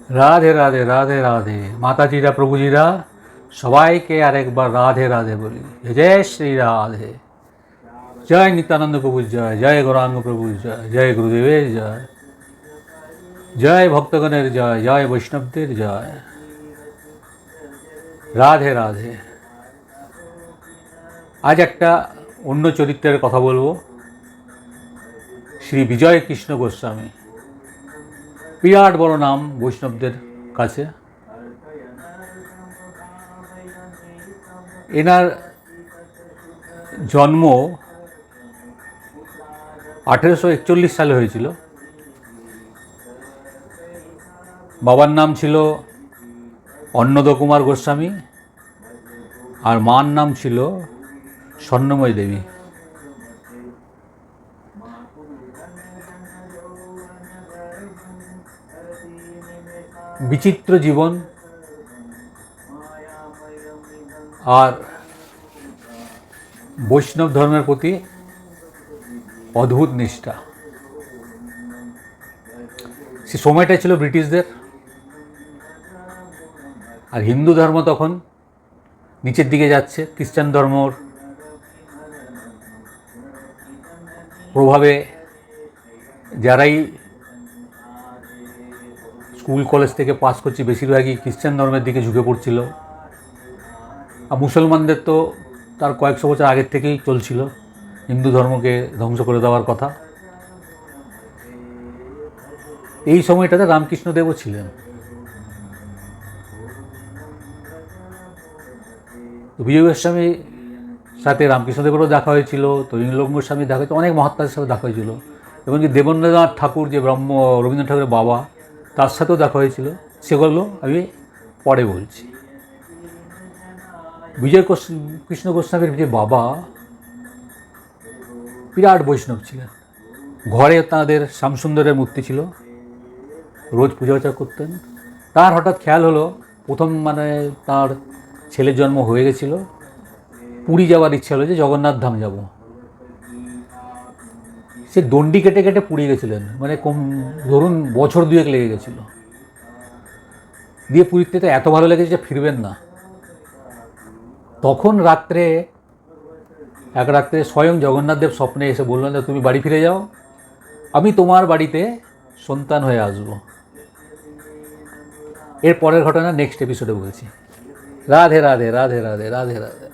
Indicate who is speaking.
Speaker 1: রাধে রাধে রাধে রাধে মাতাজিরা প্রভুজিরা সবাইকে আরেকবার রাধে রাধে বলি। জয় শ্রী রাধে। জয় নিত্যানন্দ প্রভুর জয়, জয় গৌরাঙ্গ প্রভুর জয়, জয় গুরুদেবের জয়, জয় ভক্তগণের জয়, জয় বৈষ্ণবদের জয়। রাধে রাধে। আজ একটা অন্য চরিত্রের কথা বলবো। শ্রী বিজয় কৃষ্ণ গোস্বামী, বিরাট বড় নাম বৈষ্ণবদের কাছে। এনার জন্ম 1841 সালে হয়েছিল। বাবার নাম ছিল অন্নদ কুমার গোস্বামী আর মার নাম ছিল স্বর্ণময়ী দেবী। বিচিত্র জীবন আর বৈষ্ণব ধর্মের প্রতি অদ্ভুত নিষ্ঠা। সে সময়টা ছিল ব্রিটিশদের, আর হিন্দু ধর্ম তখন নিচের দিকে যাচ্ছে। খ্রিস্টান ধর্মর প্রভাবে যারাই স্কুল কলেজ থেকে পাস করছে বেশিরভাগই খ্রিস্টান ধর্মের দিকে ঝুঁকে পড়ছিল। আর মুসলমানদের তো তার কয়েকশো বছর আগের থেকেই চলছিল হিন্দু ধর্মকে ধ্বংস করে দেওয়ার কথা। এই সময়টাতে রামকৃষ্ণদেবও ছিলেন। বিজয় গোস্বামীর সাথে রামকৃষ্ণদেবেরও দেখা হয়েছিল, তরুণলোক গোস্বামীর দেখা হয়েছিল, অনেক মহাত্মাদের সাথে দেখা হয়েছিল। এমনকি দেবেন্দ্রনাথ ঠাকুর, যে রবীন্দ্রনাথ ঠাকুরের বাবা, তার সাথেও দেখা হয়েছিল। সেগুলো আমি পরে বলছি। বিজয় কৃষ্ণ গোস্বামীর যে বাবা বিরাট বৈষ্ণব ছিলেন। ঘরে তাঁদের শ্যামসুন্দরের মূর্তি ছিল, রোজ পূজা অর্চনা করতেন। তার হঠাৎ খেয়াল হলো, প্রথম তার ছেলের জন্ম হয়ে গেছিল, পুরী যাওয়ার ইচ্ছা হলো যে জগন্নাথ ধাম যাব। সে দণ্ডি কেটে কেটে পুরী গেছিলেন, ধরুন বছর দুয়েক লেগে গেছিল। দিয়ে পুরীতে তো এত ভালো লেগেছে যে ফিরবেন না। তখন এক রাত্রে স্বয়ং জগন্নাথদেব স্বপ্নে এসে বললেন যে তুমি বাড়ি ফিরে যাও, আমি তোমার বাড়িতে সন্তান হয়ে আসব। এর পরের ঘটনা নেক্সট এপিসোডে বলছি। রাধে রাধে রাধে রাধে রাধে রাধে।